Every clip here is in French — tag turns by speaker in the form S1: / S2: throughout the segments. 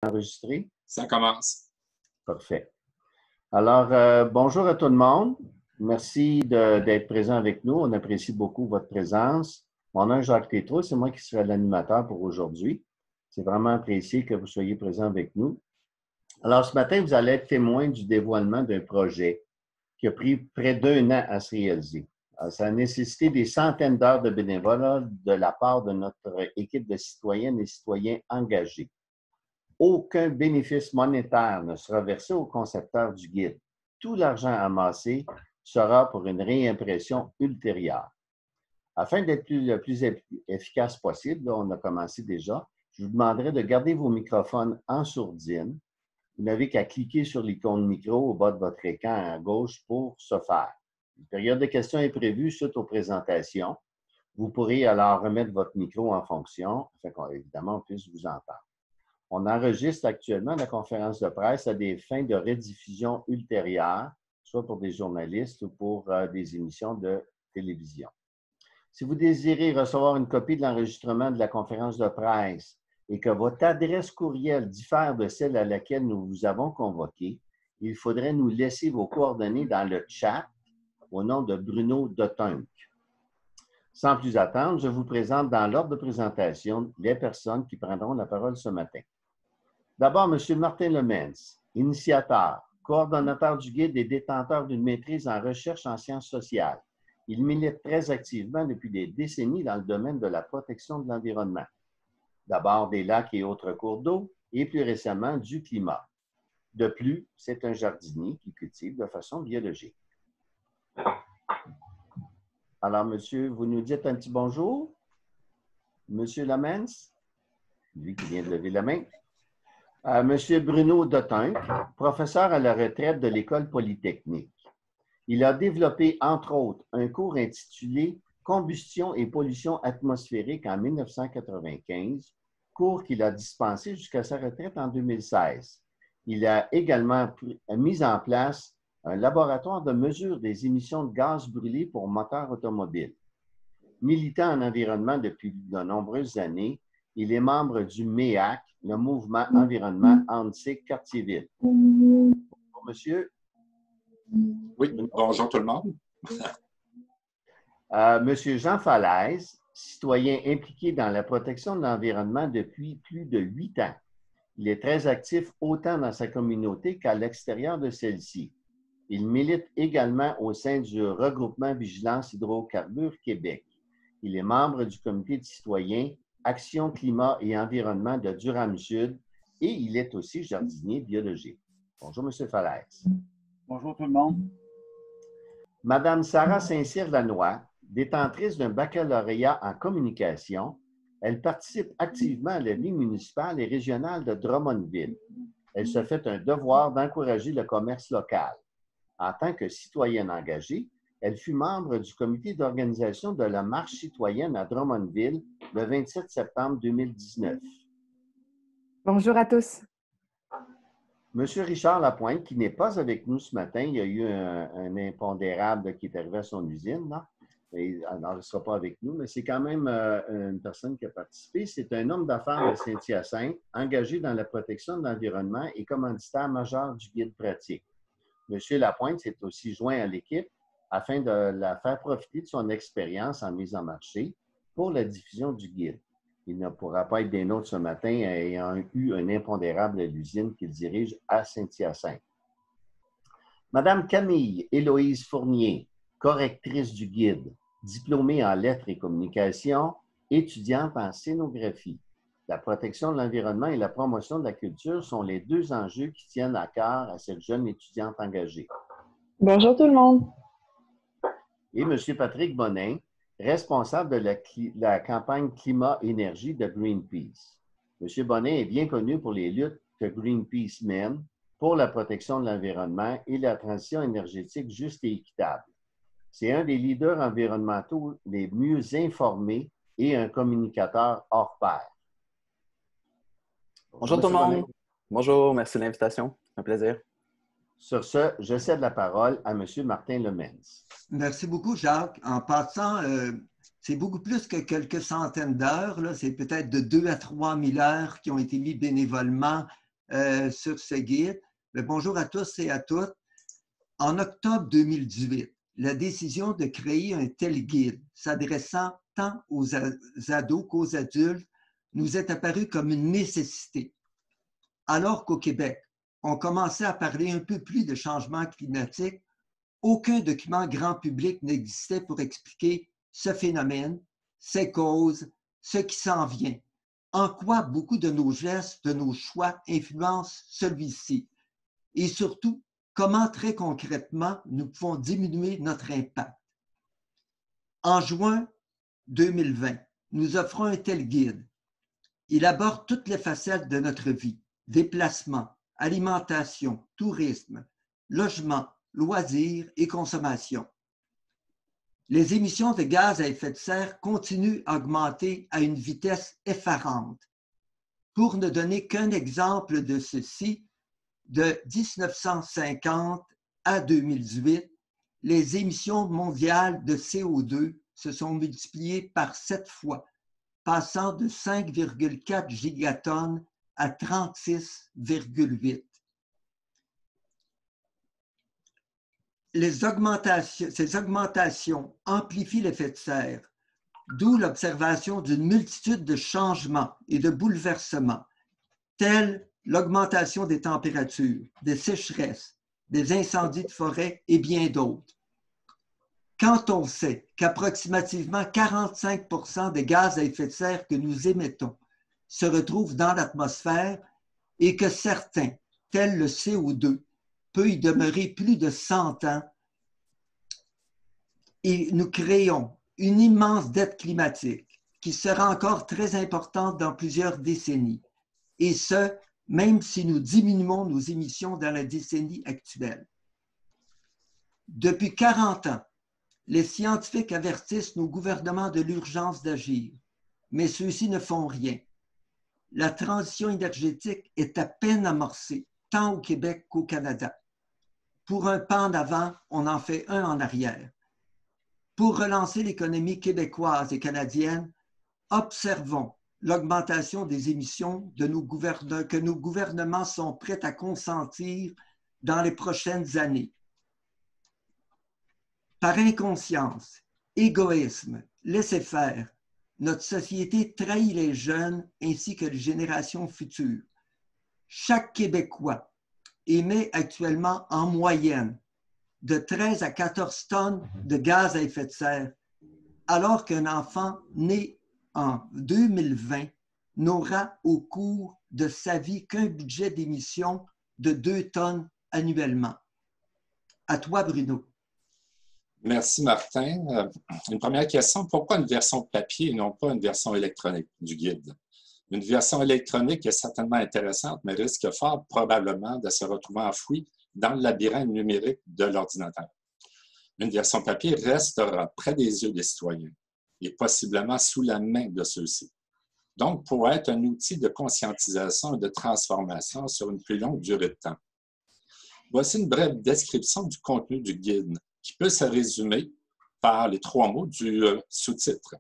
S1: Enregistré?
S2: Ça commence.
S1: Parfait. Alors, bonjour à tout le monde. Merci d'être présent avec nous. On apprécie beaucoup votre présence. Mon nom est Jacques Tétrault, c'est moi qui serai l'animateur pour aujourd'hui. C'est vraiment apprécié que vous soyez présent avec nous. Alors, ce matin, vous allez être témoin du dévoilement d'un projet qui a pris près d'un an à se réaliser. Alors, ça a nécessité des centaines d'heures de bénévolat de la part de notre équipe de citoyennes et citoyens engagés. Aucun bénéfice monétaire ne sera versé au concepteur du guide. Tout l'argent amassé sera pour une réimpression ultérieure. Afin d'être le plus efficace possible, là, on a commencé déjà, je vous demanderai de garder vos microphones en sourdine. Vous n'avez qu'à cliquer sur l'icône micro au bas de votre écran à gauche pour ce faire. Une période de questions est prévue suite aux présentations. Vous pourrez alors remettre votre micro en fonction afin qu'évidemment on puisse vous entendre. On enregistre actuellement la conférence de presse à des fins de rediffusion ultérieure, soit pour des journalistes ou pour des émissions de télévision. Si vous désirez recevoir une copie de l'enregistrement de la conférence de presse et que votre adresse courriel diffère de celle à laquelle nous vous avons convoqué, il faudrait nous laisser vos coordonnées dans le chat au nom de Bruno Dotunk. Sans plus attendre, je vous présente dans l'ordre de présentation les personnes qui prendront la parole ce matin. D'abord, M. Martin Lemens, initiateur, coordonnateur du guide et détenteur d'une maîtrise en recherche en sciences sociales. Il milite très activement depuis des décennies dans le domaine de la protection de l'environnement. D'abord des lacs et autres cours d'eau et plus récemment du climat. De plus, c'est un jardinier qui cultive de façon biologique. Alors, monsieur, vous nous dites un petit bonjour? Monsieur Lemens, lui qui vient de lever la main. Monsieur Bruno Dotunk, professeur à la retraite de l'École polytechnique. Il a développé, entre autres, un cours intitulé « Combustion et pollution atmosphérique » en 1995, cours qu'il a dispensé jusqu'à sa retraite en 2016. Il a également mis en place un laboratoire de mesure des émissions de gaz brûlés pour moteurs automobiles. Militant en environnement depuis de nombreuses années, il est membre du MEAC, le Mouvement Environnement Annecy-Cartierville. Bonjour, monsieur.
S2: Oui, bonjour tout le monde.
S1: Monsieur Jean Falaise, citoyen impliqué dans la protection de l'environnement depuis plus de 8 ans. Il est très actif autant dans sa communauté qu'à l'extérieur de celle-ci. Il milite également au sein du regroupement Vigilance Hydrocarbures Québec. Il est membre du comité de citoyens Action, Climat et Environnement de Durham-Sud et il est aussi jardinier biologique. Bonjour, M. Falaise.
S3: Bonjour tout le monde.
S1: Madame Sarah Saint-Cyr-Lanois, détentrice d'un baccalauréat en communication, elle participe activement à la vie municipale et régionale de Drummondville. Elle se fait un devoir d'encourager le commerce local. En tant que citoyenne engagée, elle fut membre du comité d'organisation de la marche citoyenne à Drummondville le 27 septembre 2019.
S4: Bonjour à tous.
S1: Monsieur Richard Lapointe, qui n'est pas avec nous ce matin, il y a eu un impondérable qui est arrivé à son usine, là. Et, alors, il ne sera pas avec nous, mais c'est quand même une personne qui a participé. C'est un homme d'affaires de Saint-Hyacinthe, engagé dans la protection de l'environnement et commanditaire majeur du guide pratique. Monsieur Lapointe s'est aussi joint à l'équipe afin de la faire profiter de son expérience en mise en marché pour la diffusion du guide. Il ne pourra pas être des nôtres ce matin ayant eu un impondérable à l'usine qu'il dirige à Saint-Hyacinthe. Madame Camille Héloïse Fournier, correctrice du guide, diplômée en lettres et communications, étudiante en scénographie. La protection de l'environnement et la promotion de la culture sont les deux enjeux qui tiennent à cœur à cette jeune étudiante engagée.
S4: Bonjour tout le monde.
S1: Et M. Patrick Bonin, responsable de la campagne climat-énergie de Greenpeace. M. Bonin est bien connu pour les luttes que Greenpeace mène pour la protection de l'environnement et la transition énergétique juste et équitable. C'est un des leaders environnementaux les mieux informés et un communicateur hors pair.
S5: Bonjour tout le monde. Bonjour, merci de l'invitation. Un plaisir.
S1: Sur ce, je cède la parole à M. Martin Lemens.
S3: Merci beaucoup, Jacques. En passant, c'est beaucoup plus que quelques centaines d'heures. C'est peut-être de 2 à 3 000 heures qui ont été mises bénévolement sur ce guide. Mais bonjour à tous et à toutes. En octobre 2018, la décision de créer un tel guide s'adressant tant aux ados qu'aux adultes nous est apparue comme une nécessité. Alors qu'au Québec, on commençait à parler un peu plus de changement climatique, aucun document grand public n'existait pour expliquer ce phénomène, ses causes, ce qui s'en vient, en quoi beaucoup de nos gestes, de nos choix influencent celui-ci, et surtout, comment très concrètement nous pouvons diminuer notre impact. En juin 2020, nous offrons un tel guide. Il aborde toutes les facettes de notre vie, déplacement, alimentation, tourisme, logement, loisirs et consommation. Les émissions de gaz à effet de serre continuent à augmenter à une vitesse effarante. Pour ne donner qu'un exemple de ceci, de 1950 à 2018, les émissions mondiales de CO2 se sont multipliées par 7 fois, passant de 5,4 gigatonnes à 36,8. Ces augmentations amplifient l'effet de serre, d'où l'observation d'une multitude de changements et de bouleversements, tels l'augmentation des températures, des sécheresses, des incendies de forêt et bien d'autres. Quand on sait qu'approximativement 45% des gaz à effet de serre que nous émettons se retrouvent dans l'atmosphère et que certains, tels le CO2, peut y demeurer plus de 100 ans, et nous créons une immense dette climatique qui sera encore très importante dans plusieurs décennies, et ce, même si nous diminuons nos émissions dans la décennie actuelle. Depuis 40 ans, les scientifiques avertissent nos gouvernements de l'urgence d'agir, mais ceux-ci ne font rien. La transition énergétique est à peine amorcée, tant au Québec qu'au Canada. Pour un pas en avant, on en fait un en arrière. Pour relancer l'économie québécoise et canadienne, observons l'augmentation des émissions que nos gouvernements sont prêts à consentir dans les prochaines années. Par inconscience, égoïsme, laisser-faire, notre société trahit les jeunes ainsi que les générations futures. Chaque Québécois émet actuellement en moyenne de 13 à 14 tonnes de gaz à effet de serre, alors qu'un enfant né en 2020 n'aura au cours de sa vie qu'un budget d'émission de 2 tonnes annuellement. À toi, Bruno.
S2: Merci, Martin. Une première question, pourquoi une version papier et non pas une version électronique du guide? Une version électronique est certainement intéressante, mais risque fort probablement de se retrouver enfoui dans le labyrinthe numérique de l'ordinateur. Une version papier restera près des yeux des citoyens et possiblement sous la main de ceux-ci. Donc, pourrait être un outil de conscientisation et de transformation sur une plus longue durée de temps. Voici une brève description du contenu du guide qui peut se résumer par les 3 mots du sous-titre.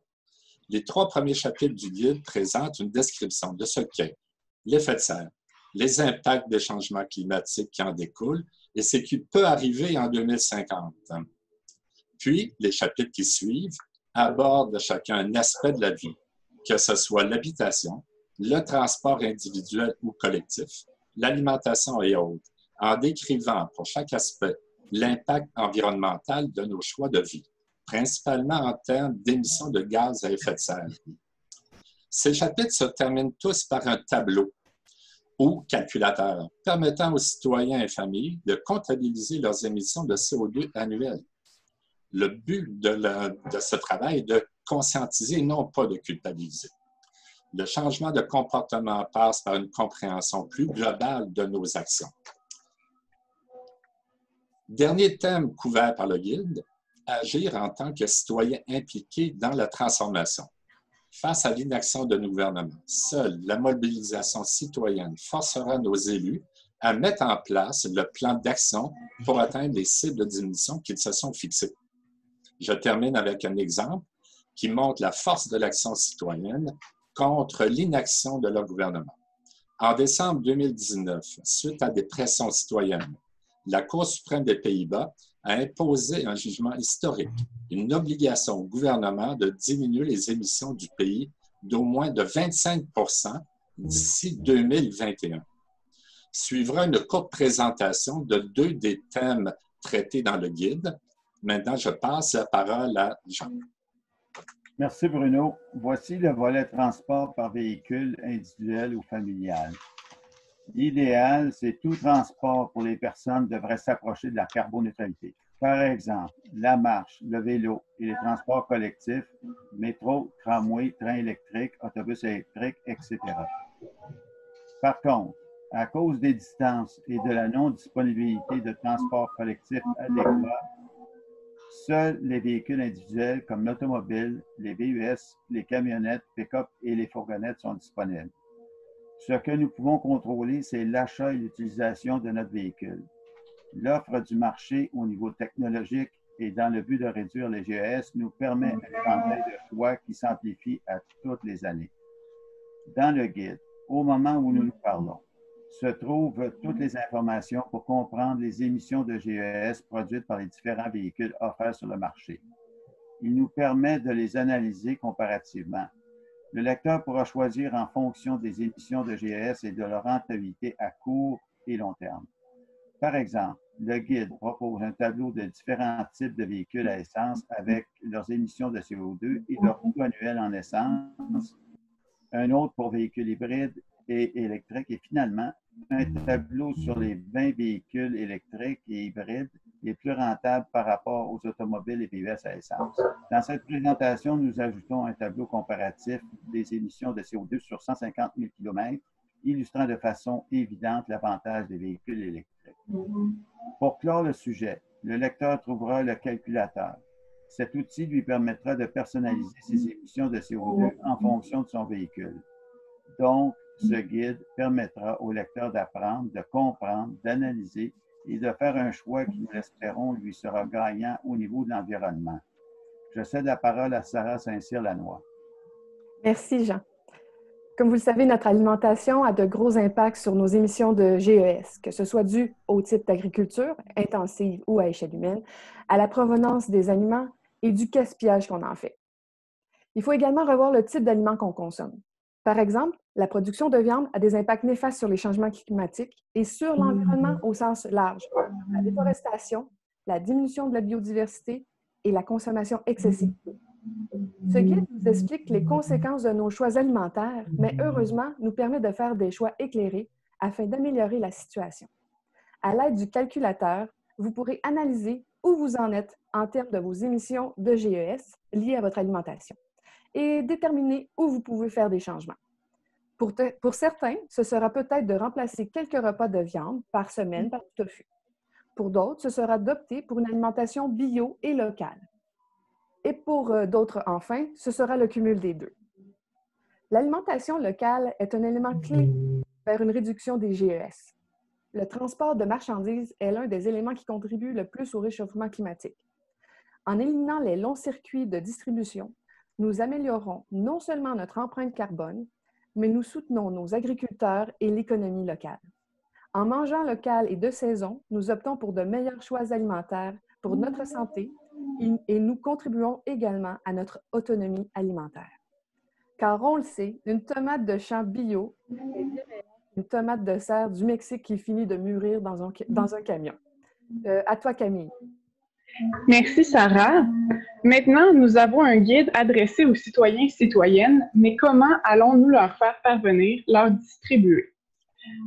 S2: Les 3 premiers chapitres du guide présentent une description de ce qu'est l'effet de serre, les impacts des changements climatiques qui en découlent et ce qui peut arriver en 2050. Puis, les chapitres qui suivent abordent chacun un aspect de la vie, que ce soit l'habitation, le transport individuel ou collectif, l'alimentation et autres, en décrivant pour chaque aspect l'impact environnemental de nos choix de vie, principalement en termes d'émissions de gaz à effet de serre. Ces chapitres se terminent tous par un tableau ou calculateur permettant aux citoyens et familles de comptabiliser leurs émissions de CO2 annuelles. Le but de ce travail est de conscientiser, non pas de culpabiliser. Le changement de comportement passe par une compréhension plus globale de nos actions. Dernier thème couvert par le guide, agir en tant que citoyen impliqué dans la transformation. Face à l'inaction de nos gouvernements, seule la mobilisation citoyenne forcera nos élus à mettre en place le plan d'action pour atteindre les cibles de diminution qu'ils se sont fixées. Je termine avec un exemple qui montre la force de l'action citoyenne contre l'inaction de leur gouvernement. En décembre 2019, suite à des pressions citoyennes, la Cour suprême des Pays-Bas a imposé un jugement historique, une obligation au gouvernement de diminuer les émissions du pays d'au moins de 25 % d'ici 2021. Suivra une courte présentation de 2 des thèmes traités dans le guide. Maintenant, je passe la parole à Jean.
S6: Merci Bruno. Voici le volet transport par véhicule individuel ou familial. L'idéal, c'est tout transport pour les personnes devrait s'approcher de la carboneutralité. Par exemple, la marche, le vélo et les transports collectifs, métro, tramway, train électrique, autobus électrique, etc. Par contre, à cause des distances et de la non-disponibilité de transports collectifs adéquats, seuls les véhicules individuels comme l'automobile, les VUS, les camionnettes, pick-up et les fourgonnettes sont disponibles. Ce que nous pouvons contrôler, c'est l'achat et l'utilisation de notre véhicule. L'offre du marché au niveau technologique et dans le but de réduire les GES nous permet un éventail de choix qui s'amplifie à toutes les années. Dans le guide, au moment où nous parlons, se trouvent toutes les informations pour comprendre les émissions de GES produites par les différents véhicules offerts sur le marché. Il nous permet de les analyser comparativement. Le lecteur pourra choisir en fonction des émissions de GES et de leur rentabilité à court et long terme. Par exemple, le guide propose un tableau de différents types de véhicules à essence avec leurs émissions de CO2 et leur coût annuel en essence, un autre pour véhicules hybrides et électriques et finalement, un tableau sur les 20 véhicules électriques et hybrides les plus rentables par rapport aux automobiles et VUS à essence. Dans cette présentation, nous ajoutons un tableau comparatif des émissions de CO2 sur 150 000 km, illustrant de façon évidente l'avantage des véhicules électriques. Pour clore le sujet, le lecteur trouvera le calculateur. Cet outil lui permettra de personnaliser ses émissions de CO2 en fonction de son véhicule. Donc, ce guide permettra au lecteur d'apprendre, de comprendre, d'analyser et de faire un choix qui, nous l'espérons, lui sera gagnant au niveau de l'environnement. Je cède la parole à Sarah Saint-Cyr-Lannoy.
S4: Merci, Jean. Comme vous le savez, notre alimentation a de gros impacts sur nos émissions de GES, que ce soit dû au type d'agriculture, intensive ou à échelle humaine, à la provenance des aliments et du gaspillage qu'on en fait. Il faut également revoir le type d'aliments qu'on consomme. Par exemple, la production de viande a des impacts néfastes sur les changements climatiques et sur l'environnement au sens large. La déforestation, la diminution de la biodiversité et la consommation excessive. Ce guide nous explique les conséquences de nos choix alimentaires, mais heureusement, nous permet de faire des choix éclairés afin d'améliorer la situation. À l'aide du calculateur, vous pourrez analyser où vous en êtes en termes de vos émissions de GES liées à votre alimentation et déterminer où vous pouvez faire des changements. Pour certains, ce sera peut-être de remplacer quelques repas de viande par semaine par du tofu. Pour d'autres, ce sera d'opter pour une alimentation bio et locale. Et pour d'autres, enfin, ce sera le cumul des deux. L'alimentation locale est un élément clé vers une réduction des GES. Le transport de marchandises est l'un des éléments qui contribue le plus au réchauffement climatique. En éliminant les longs circuits de distribution, nous améliorons non seulement notre empreinte carbone, mais nous soutenons nos agriculteurs et l'économie locale. En mangeant local et de saison, nous optons pour de meilleurs choix alimentaires pour notre santé et nous contribuons également à notre autonomie alimentaire. Car on le sait, une tomate de champ bio est bien meilleure qu'une tomate de serre du Mexique qui finit de mûrir dans un camion. À toi, Camille.
S7: Merci, Sarah. Maintenant, nous avons un guide adressé aux citoyens et citoyennes, mais comment allons-nous leur faire parvenir, leur distribuer?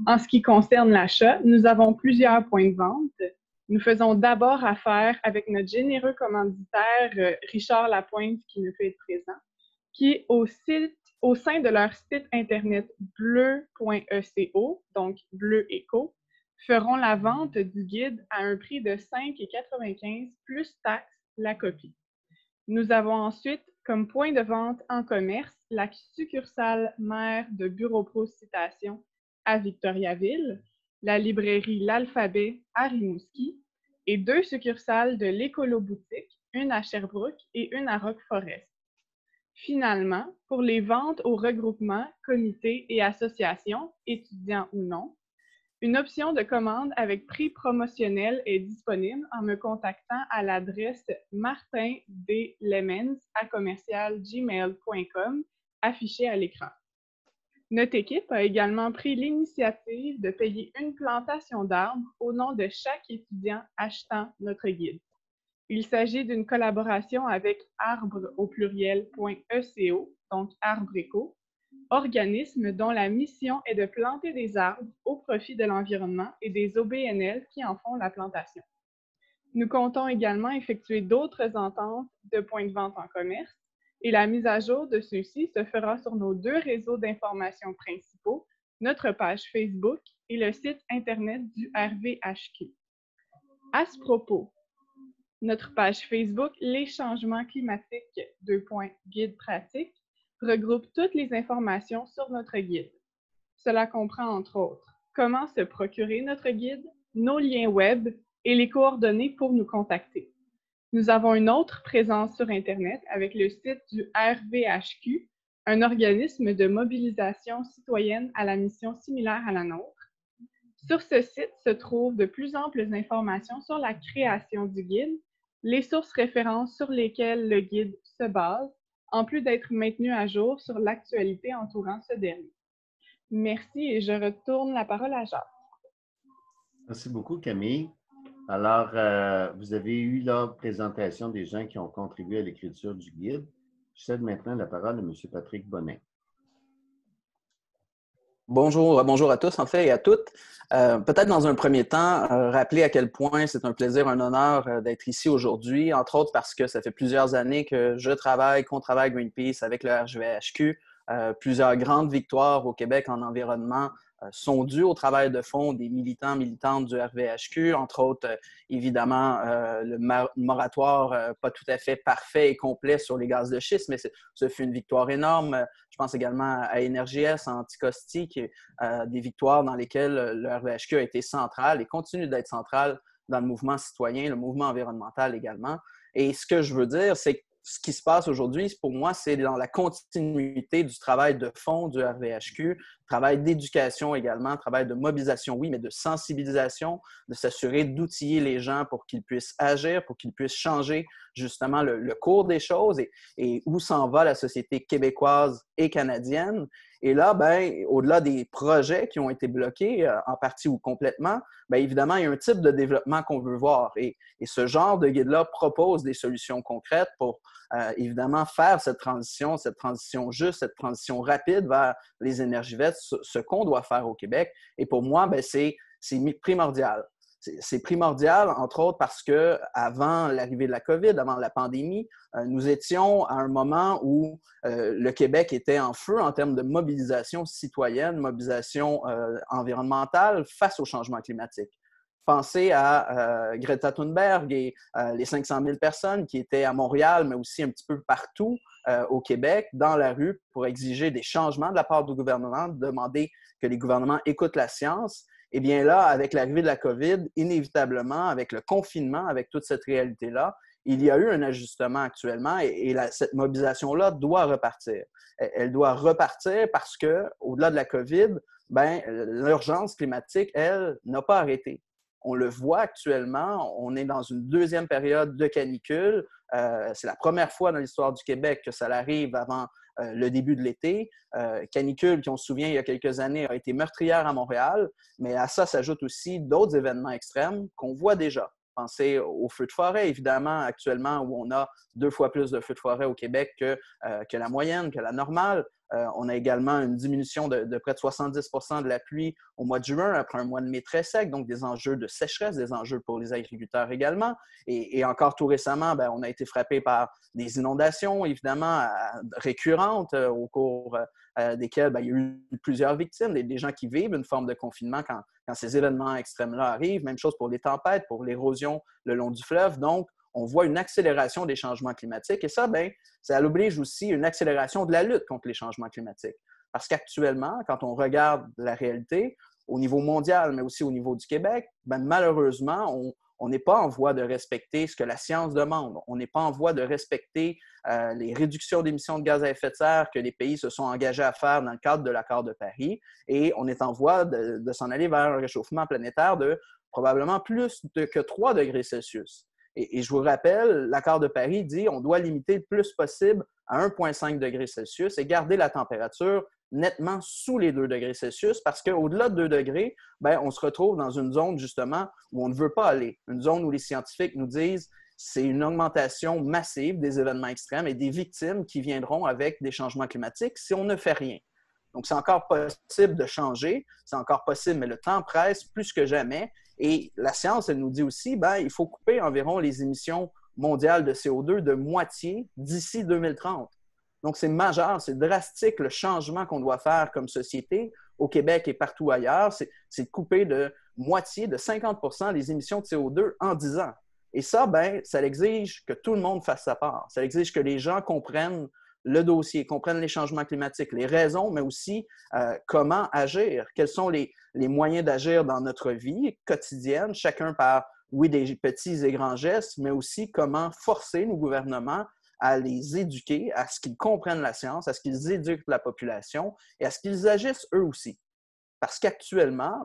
S7: En ce qui concerne l'achat, nous avons plusieurs points de vente. Nous faisons d'abord affaire avec notre généreux commanditaire Richard Lapointe, qui ne peut être présent, qui, au sein de leur site internet bleu.eco, donc Bleu Éco, feront la vente du guide à un prix de 5,95 plus taxe la copie. Nous avons ensuite comme point de vente en commerce la succursale mère de Bureau Pro Citation à Victoriaville, la librairie L'Alphabet à Rimouski et 2 succursales de l'Écolo Boutique, une à Sherbrooke et une à Rock Forest. Finalement, pour les ventes aux regroupements, comités et associations, étudiants ou non, une option de commande avec prix promotionnel est disponible en me contactant à l'adresse martindlemens@gmail.com affichée à l'écran. Notre équipe a également pris l'initiative de payer une plantation d'arbres au nom de chaque étudiant achetant notre guide. Il s'agit d'une collaboration avec arbre au pluriel.eco, donc Arbre Éco, organisme dont la mission est de planter des arbres au profit de l'environnement et des OBNL qui en font la plantation. Nous comptons également effectuer d'autres ententes de points de vente en commerce et la mise à jour de ceux-ci se fera sur nos 2 réseaux d'information principaux, notre page Facebook et le site Internet du RVHQ. À ce propos, notre page Facebook Les changements climatiques, guide pratique, regroupe toutes les informations sur notre guide. Cela comprend entre autres comment se procurer notre guide, nos liens web et les coordonnées pour nous contacter. Nous avons une autre présence sur Internet avec le site du RVHQ, un organisme de mobilisation citoyenne à la mission similaire à la nôtre. Sur ce site se trouvent de plus amples informations sur la création du guide, les sources références sur lesquelles le guide se base, en plus d'être maintenu à jour sur l'actualité entourant ce dernier. Merci et je retourne la parole à Jacques.
S1: Merci beaucoup, Camille. Alors, vous avez eu la présentation des gens qui ont contribué à l'écriture du guide. Je cède maintenant la parole à M. Patrick Bonnet.
S5: Bonjour à tous, en fait, et à toutes. Peut-être dans un premier temps, rappeler à quel point c'est un plaisir, un honneur d'être ici aujourd'hui, entre autres parce que ça fait plusieurs années que qu'on travaille Greenpeace avec le RVHQ. Plusieurs grandes victoires au Québec en environnement sont dues au travail de fond des militants, militantes du RVHQ, entre autres, évidemment, le moratoire pas tout à fait parfait et complet sur les gaz de schiste, mais ce fut une victoire énorme. Je pense également à EnergiS, Anticosti, qui est des victoires dans lesquelles le RVHQ a été central et continue d'être central dans le mouvement citoyen, le mouvement environnemental également. Et ce que je veux dire, c'est que ce qui se passe aujourd'hui, pour moi, c'est dans la continuité du travail de fond du RVHQ, travail d'éducation également, travail de mobilisation, oui, mais de sensibilisation, de s'assurer d'outiller les gens pour qu'ils puissent agir, pour qu'ils puissent changer justement le cours des choses et où s'en va la société québécoise et canadienne. Et là, au-delà des projets qui ont été bloqués en partie ou complètement, évidemment, il y a un type de développement qu'on veut voir. Et ce genre de guide-là propose des solutions concrètes pour évidemment faire cette transition juste, cette transition rapide vers les énergies vertes, ce qu'on doit faire au Québec. Et pour moi, c'est primordial. C'est primordial, entre autres, parce qu'avant l'arrivée de la COVID, avant la pandémie, nous étions à un moment où le Québec était en feu en termes de mobilisation citoyenne, mobilisation environnementale face au changement climatique. Pensez à Greta Thunberg et les 500 000 personnes qui étaient à Montréal, mais aussi un petit peu partout au Québec, dans la rue, pour exiger des changements de la part du gouvernement, demander que les gouvernements écoutent la science. Eh bien là, avec l'arrivée de la COVID, inévitablement, avec le confinement, avec toute cette réalité-là, il y a eu un ajustement actuellement et cette mobilisation-là doit repartir. Elle doit repartir parce qu'au-delà de la COVID, l'urgence climatique, elle, n'a pas arrêté. On le voit actuellement, on est dans une deuxième période de canicule. C'est la première fois dans l'histoire du Québec que ça arrive avant le début de l'été. Canicule, qui on se souvient, il y a quelques années, a été meurtrière à Montréal, mais à ça s'ajoutent aussi d'autres événements extrêmes qu'on voit déjà. Pensez aux feux de forêt, évidemment, actuellement, où on a 2 fois plus de feux de forêt au Québec que la moyenne, que la normale. On a également une diminution de près de 70% de la pluie au mois de juin, après un mois de mai très sec, donc des enjeux de sécheresse, des enjeux pour les agriculteurs également. Et encore tout récemment, on a été frappé par des inondations, évidemment, récurrentes au cours desquelles il y a eu plusieurs victimes, des gens qui vivent une forme de confinement quand ces événements extrêmes-là arrivent. Même chose pour les tempêtes, pour l'érosion le long du fleuve. Donc, on voit une accélération des changements climatiques et ça oblige aussi une accélération de la lutte contre les changements climatiques. Parce qu'actuellement, quand on regarde la réalité, au niveau mondial, mais aussi au niveau du Québec, malheureusement, on n'est pas en voie de respecter ce que la science demande. On n'est pas en voie de respecter les réductions d'émissions de gaz à effet de serre que les pays se sont engagés à faire dans le cadre de l'accord de Paris. Et on est en voie de s'en aller vers un réchauffement planétaire de probablement plus que 3 degrés Celsius. Et je vous rappelle, l'accord de Paris dit qu'on doit limiter le plus possible à 1,5 degrés Celsius et garder la température nettement sous les 2 degrés Celsius parce qu'au-delà de 2 degrés, on se retrouve dans une zone justement où on ne veut pas aller. Une zone où les scientifiques nous disent c'est une augmentation massive des événements extrêmes et des victimes qui viendront avec des changements climatiques si on ne fait rien. Donc, c'est encore possible de changer, c'est encore possible, mais le temps presse plus que jamais. Et la science, elle nous dit aussi, il faut couper environ les émissions mondiales de CO2 de moitié d'ici 2030. Donc, c'est majeur, c'est drastique le changement qu'on doit faire comme société au Québec et partout ailleurs. C'est de couper de moitié, de 50% les émissions de CO2 en 10 ans. Et ça, ça exige que tout le monde fasse sa part. Ça exige que les gens comprennent le dossier, comprennent les changements climatiques, les raisons, mais aussi comment agir. Quels sont les moyens d'agir dans notre vie quotidienne, chacun par, oui, des petits et grands gestes, mais aussi comment forcer nos gouvernements à les éduquer, à ce qu'ils comprennent la science, à ce qu'ils éduquent la population et à ce qu'ils agissent eux aussi. Parce qu'actuellement,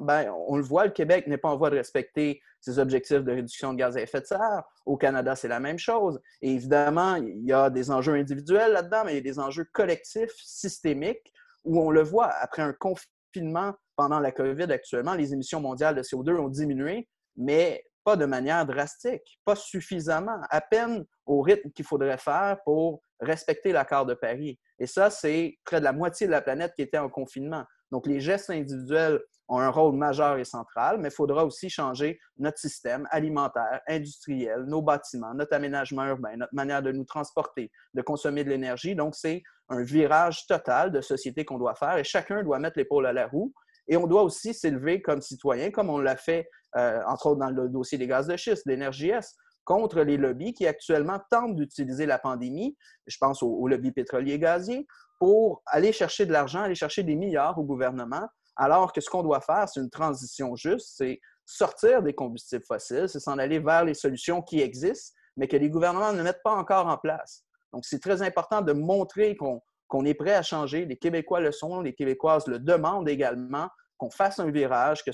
S5: on le voit, le Québec n'est pas en voie de respecter ses objectifs de réduction de gaz à effet de serre. Au Canada, c'est la même chose. Et évidemment, il y a des enjeux individuels là-dedans, mais il y a des enjeux collectifs, systémiques, où on le voit, après un confinement pendant la COVID actuellement, les émissions mondiales de CO2 ont diminué, mais pas de manière drastique, pas suffisamment, à peine au rythme qu'il faudrait faire pour respecter l'accord de Paris. Et ça, c'est près de la moitié de la planète qui était en confinement. Donc, les gestes individuels ont un rôle majeur et central, mais il faudra aussi changer notre système alimentaire, industriel, nos bâtiments, notre aménagement urbain, notre manière de nous transporter, de consommer de l'énergie. Donc, c'est un virage total de société qu'on doit faire et chacun doit mettre l'épaule à la roue. Et on doit aussi s'élever comme citoyen, comme on l'a fait, entre autres dans le dossier des gaz de schiste, l'Énergie-S, contre les lobbies qui actuellement tentent d'utiliser la pandémie, je pense aux lobbies pétroliers et gaziers, pour aller chercher de l'argent, aller chercher des milliards au gouvernement, alors que ce qu'on doit faire, c'est une transition juste, c'est sortir des combustibles fossiles, c'est s'en aller vers les solutions qui existent, mais que les gouvernements ne mettent pas encore en place. Donc, c'est très important de montrer qu'on est prêt à changer. Les Québécois le sont, les Québécoises le demandent également, qu'on fasse un virage, que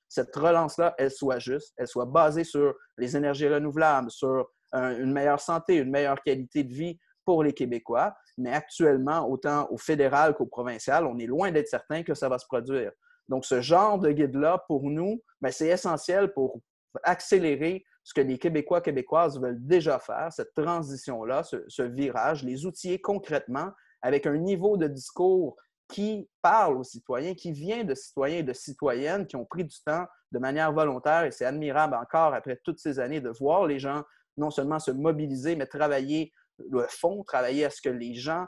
S5: cette relance-là, elle soit juste, elle soit basée sur les énergies renouvelables, sur une meilleure santé, une meilleure qualité de vie pour les Québécois. Mais actuellement, autant au fédéral qu'au provincial, on est loin d'être certain que ça va se produire. Donc, ce genre de guide-là, pour nous, c'est essentiel pour accélérer ce que les Québécois, Québécoises veulent déjà faire, cette transition-là, ce virage, les outiller concrètement avec un niveau de discours qui parle aux citoyens, qui vient de citoyens et de citoyennes qui ont pris du temps de manière volontaire. Et c'est admirable encore, après toutes ces années, de voir les gens non seulement se mobiliser, mais travailler le fond, travailler à ce que les gens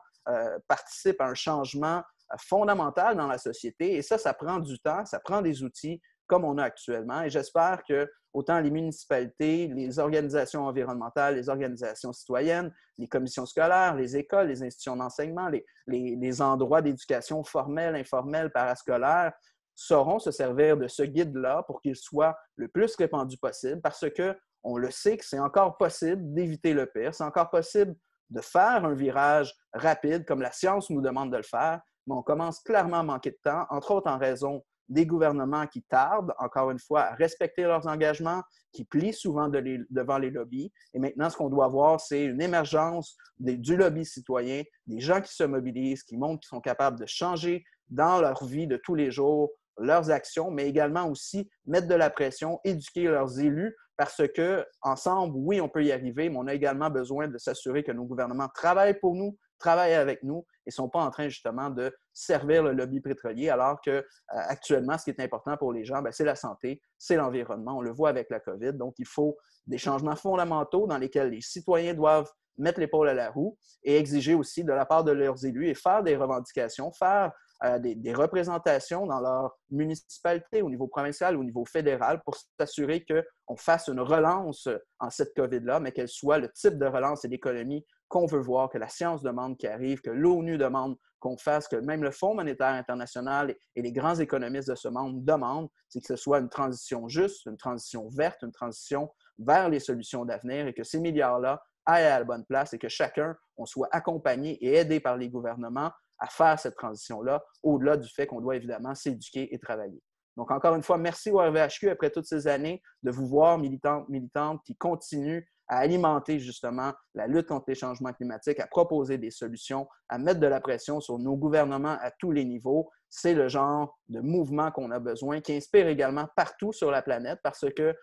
S5: participent à un changement fondamental dans la société. Et ça prend du temps, ça prend des outils comme on a actuellement. Et j'espère que autant les municipalités, les organisations environnementales, les organisations citoyennes, les commissions scolaires, les écoles, les institutions d'enseignement, les endroits d'éducation formelle, informelle, parascolaire, sauront se servir de ce guide-là pour qu'il soit le plus répandu possible parce qu'on le sait que c'est encore possible d'éviter le pire, c'est encore possible de faire un virage rapide comme la science nous demande de le faire, mais on commence clairement à manquer de temps, entre autres en raison des gouvernements qui tardent, encore une fois, à respecter leurs engagements, qui plient souvent devant les lobbies. Et maintenant, ce qu'on doit voir, c'est une émergence du lobby citoyen, des gens qui se mobilisent, qui montrent qu'ils sont capables de changer dans leur vie de tous les jours, leurs actions, mais également aussi mettre de la pression, éduquer leurs élus, parce qu'ensemble, oui, on peut y arriver, mais on a également besoin de s'assurer que nos gouvernements travaillent pour nous, travaillent avec nous et ne sont pas en train justement de servir le lobby pétrolier, alors qu'actuellement, ce qui est important pour les gens, c'est la santé, c'est l'environnement. On le voit avec la COVID. Donc, il faut des changements fondamentaux dans lesquels les citoyens doivent mettre l'épaule à la roue et exiger aussi de la part de leurs élus et faire des revendications, faire des représentations dans leur municipalité au niveau provincial, au niveau fédéral pour s'assurer qu'on fasse une relance en cette COVID-là, mais qu'elle soit le type de relance et d'économie qu'on veut voir, que la science demande qui arrive, que l'ONU demande qu'on fasse, que même le Fonds monétaire international et les grands économistes de ce monde demandent, c'est que ce soit une transition juste, une transition verte, une transition vers les solutions d'avenir et que ces milliards-là aillent à la bonne place et que chacun, on soit accompagné et aidé par les gouvernements à faire cette transition-là, au-delà du fait qu'on doit évidemment s'éduquer et travailler. Donc, encore une fois, merci au RVHQ, après toutes ces années, de vous voir militantes qui continuent à alimenter justement la lutte contre les changements climatiques, à proposer des solutions, à mettre de la pression sur nos gouvernements à tous les niveaux. C'est le genre de mouvement qu'on a besoin, qui inspire également partout sur la planète parce que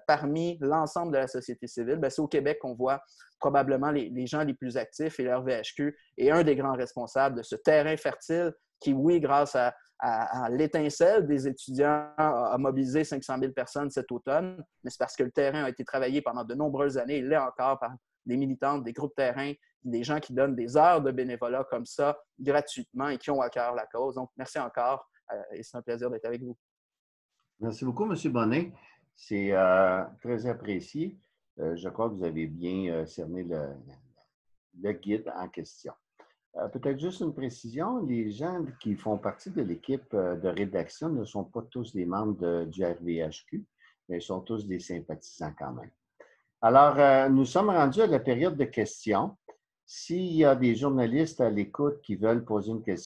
S5: parmi l'ensemble de la société civile, c'est au Québec qu'on voit probablement les gens les plus actifs et le RVHQ est un des grands responsables de ce terrain fertile qui, oui, grâce à l'étincelle des étudiants, a mobilisé 500 000 personnes cet automne, mais c'est parce que le terrain a été travaillé pendant de nombreuses années, il l'est encore par des militantes, des groupes terrain, des gens qui donnent des heures de bénévolat comme ça, gratuitement, et qui ont à cœur la cause. Donc, merci encore, et c'est un plaisir d'être avec vous.
S1: Merci beaucoup, M. Bonnet. C'est très apprécié. Je crois que vous avez bien cerné le guide en question. Peut-être juste une précision, les gens qui font partie de l'équipe de rédaction ne sont pas tous des membres du RVHQ, mais ils sont tous des sympathisants quand même. Alors, nous sommes rendus à la période de questions. S'il y a des journalistes à l'écoute qui veulent poser une question,